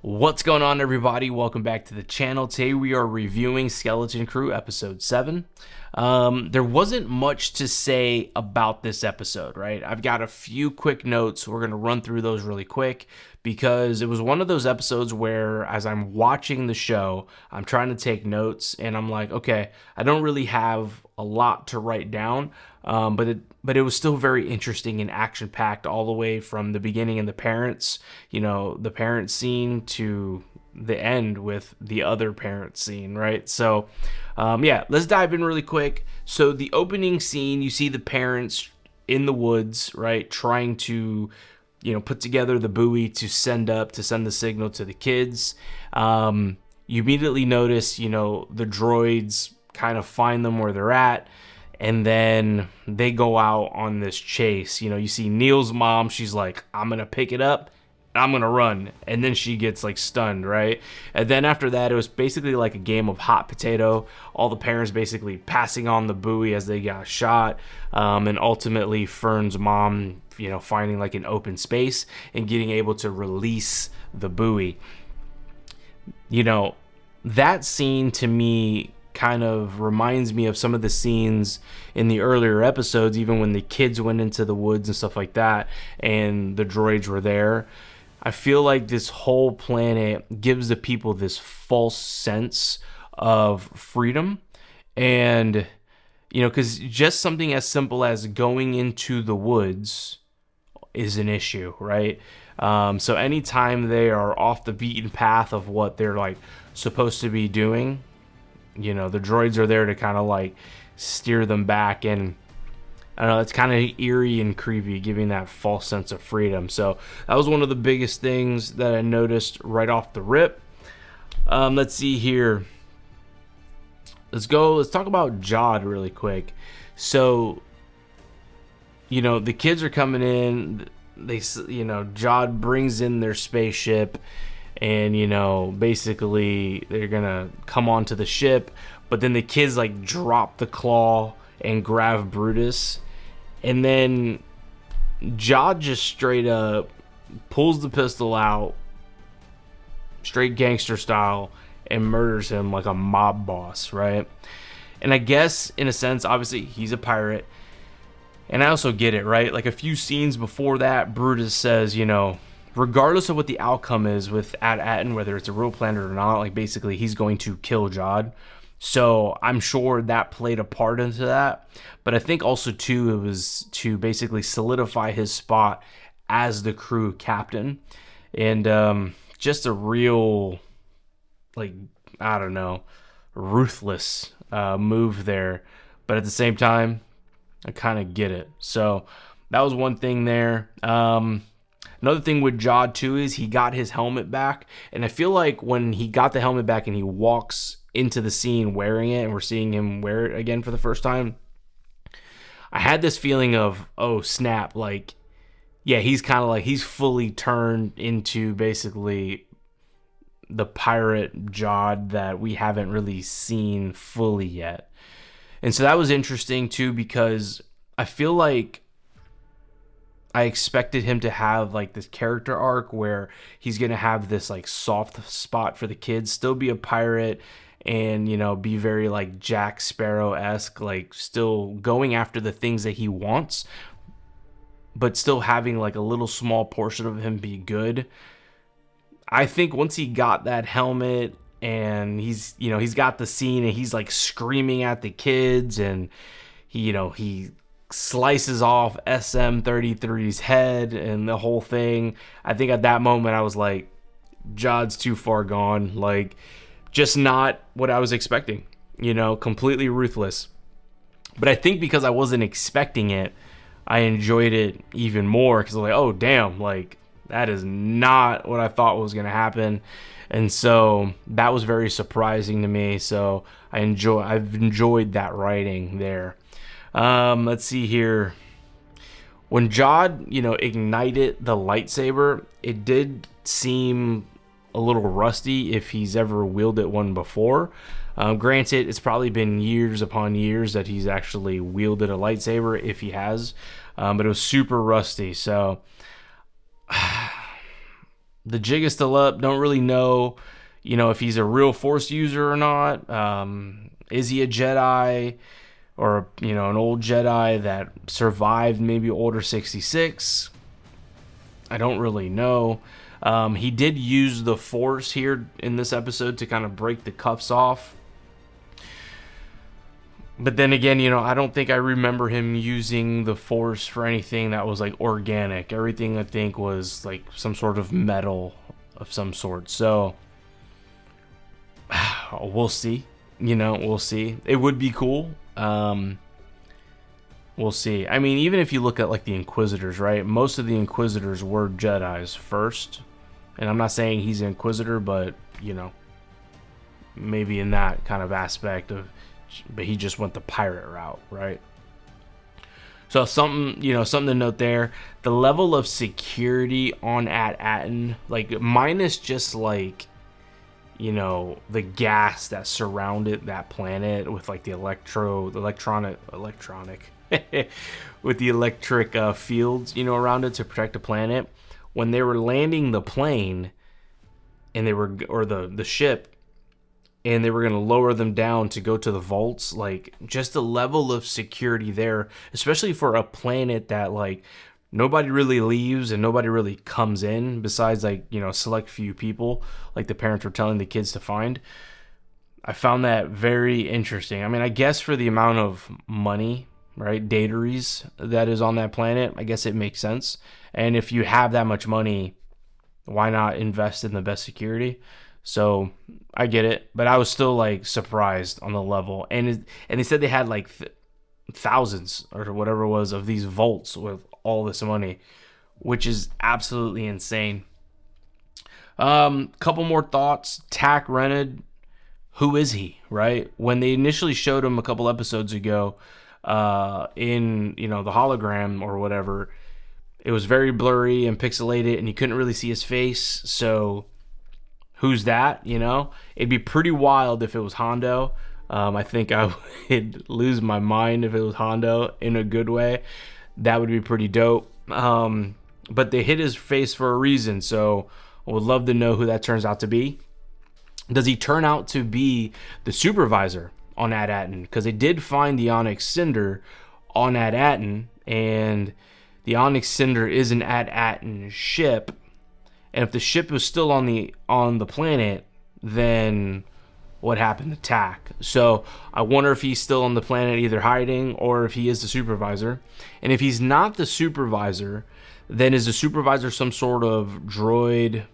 What's going on, everybody? Welcome back to the channel. Today we are reviewing Skeleton Crew episode 7. There wasn't much to say about this episode, right? I've got a few quick notes. We're going to run through those really quick because it was one of those episodes where as I'm watching the show, I'm trying to take notes and I'm like, okay, I don't really have a lot to write down, but it was still very interesting and action packed all the way from the beginning and the parents scene to the end with the other parent scene, right? So let's dive in really quick. So the opening scene, you see the parents in the woods, right, trying to put together the buoy to send the signal to the kids. You immediately notice the droids kind of find them where they're at, and then they go out on this chase. You see Neil's mom, she's like, I'm gonna pick it up, I'm gonna run, and then she gets like stunned, right? And then after that, it was basically like a game of hot potato, all the parents basically passing on the buoy as they got shot, and ultimately Fern's mom finding like an open space and getting able to release the buoy. That scene to me kind of reminds me of some of the scenes in the earlier episodes, even when the kids went into the woods and stuff like that and the droids were there. I feel like this whole planet gives the people this false sense of freedom, and because just something as simple as going into the woods is an issue, right? So anytime they are off the beaten path of what they're like supposed to be doing, the droids are there to kind of like steer them back, and I don't know, it's kind of eerie and creepy, giving that false sense of freedom. So that was one of the biggest things that I noticed right off the rip. Let's see here. Let's talk about Jod really quick. So the kids are coming in. Jod brings in their spaceship, and basically they're gonna come onto the ship, but then the kids like drop the claw and grab Brutus, and then Jod just straight up pulls the pistol out, straight gangster style, and murders him like a mob boss, right? And I guess in a sense, obviously he's a pirate, and I also get it, right? Like a few scenes before that, Brutus says, regardless of what the outcome is with At-Atin, whether it's a real planet or not, like basically he's going to kill Jod. So I'm sure that played a part into that. But I think also too, it was to basically solidify his spot as the crew captain. And just a real, like, I don't know, ruthless move there. But at the same time, I kind of get it. So that was one thing there. Another thing with Jod too is he got his helmet back, and I feel like when he got the helmet back and he walks into the scene wearing it, and we're seeing him wear it again for the first time, I had this feeling of, oh snap, like, yeah, he's kind of like, he's fully turned into basically the pirate Jod that we haven't really seen fully yet. And so that was interesting too, because I feel like I expected him to have like this character arc where he's going to have this like soft spot for the kids, still be a pirate, and be very like Jack Sparrow-esque, like still going after the things that he wants, but still having like a little small portion of him be good. I think once he got that helmet and he's got the scene and he's like screaming at the kids, and he slices off SM-33's head and the whole thing, I think at that moment I was like, Jod's too far gone, like just not what I was expecting, completely ruthless. But I think because I wasn't expecting it, I enjoyed it even more, because I was like, oh damn, like that is not what I thought was going to happen. And so that was very surprising to me. So I've enjoyed that writing there. Let's see here. When Jod, ignited the lightsaber, it did seem a little rusty if he's ever wielded one before. Granted, it's probably been years upon years that he's actually wielded a lightsaber, if he has, but it was super rusty. So the jig is still up. Don't really know, if he's a real Force user or not. Is he a Jedi or, an old Jedi that survived maybe Order 66? I don't really know. He did use the Force here in this episode to kind of break the cuffs off. But then again, I don't think I remember him using the Force for anything that was like organic. Everything I think was like some sort of metal of some sort. So we'll see. We'll see. It would be cool. We'll see. I mean, even if you look at like the Inquisitors, right? Most of the Inquisitors were Jedis first. And I'm not saying he's an Inquisitor, but, maybe in that kind of aspect of, but he just went the pirate route, right? So something to note there. The level of security on AT-ATN, like minus just like, the gas that surrounded that planet with like the electronic with the electric fields, around it to protect the planet. When they were landing the plane and the ship, and they were going to lower them down to go to the vaults, like just the level of security there, especially for a planet that like nobody really leaves and nobody really comes in besides like, a select few people like the parents were telling the kids to find. I found that very interesting. I mean, I guess for the amount of money, right, dataries that is on that planet, I guess it makes sense. And if you have that much money, why not invest in the best security? So I get it, but I was still like surprised on the level. And they said they had like thousands or whatever it was of these vaults with all this money, which is absolutely insane. Couple more thoughts. Tak Rened, who is he, right? When they initially showed him a couple episodes ago in, the hologram or whatever, it was very blurry and pixelated and you couldn't really see his face. So who's that? It'd be pretty wild if it was Hondo. I think I would lose my mind if it was Hondo in a good way. That would be pretty dope. But they hid his face for a reason, so I would love to know who that turns out to be. Does he turn out to be the supervisor on AT-ATN? Because they did find the Onyx Cinder on AT-ATN, and the Onyx Cinder is an AT-ATN ship. And if the ship was still on the planet, then what happened to Tak? So I wonder if he's still on the planet either hiding or if he is the supervisor. And if he's not the supervisor, then is the supervisor some sort of droid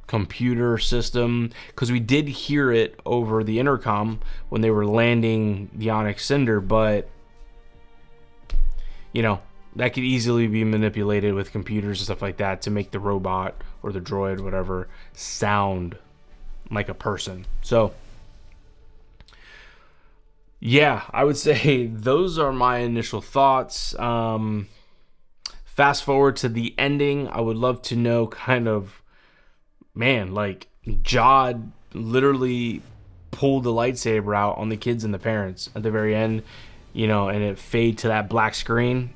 computer system? Because we did hear it over the intercom when they were landing the Onyx Cinder, but that could easily be manipulated with computers and stuff like that to make the robot or the droid, whatever, sound like a person. So yeah, I would say those are my initial thoughts. Fast forward to the ending, I would love to know kind of, man, like Jod literally pulled the lightsaber out on the kids and the parents at the very end, and it fade to that black screen.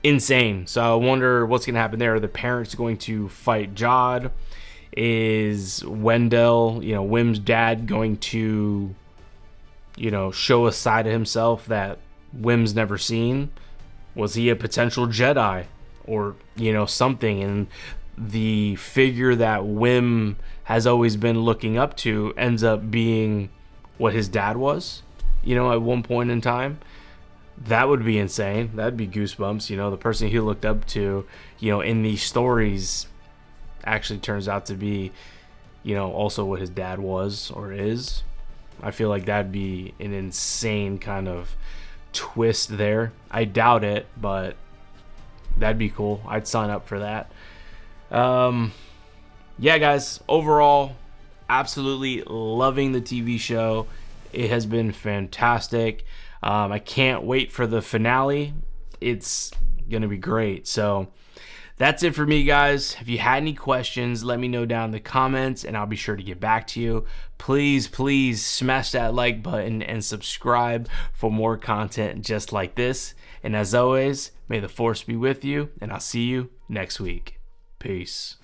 Insane. So I wonder what's going to happen there. Are the parents going to fight Jod? Is Wendell, Wim's dad, going to, show a side of himself that Wim's never seen? Was he a potential Jedi or, something? And the figure that Wim has always been looking up to ends up being what his dad was, at one point in time. That would be insane. That'd be goosebumps. The person he looked up to, in these stories actually turns out to be, also what his dad was or is. I feel like that'd be an insane kind of twist there. I doubt it, but that'd be cool. I'd sign up for that. Yeah, guys, overall, absolutely loving the TV show. It has been fantastic. I can't wait for the finale. It's going to be great. So that's it for me, guys. If you had any questions, let me know down in the comments and I'll be sure to get back to you. Please smash that like button and subscribe for more content just like this. And as always, may the Force be with you, and I'll see you next week. Peace.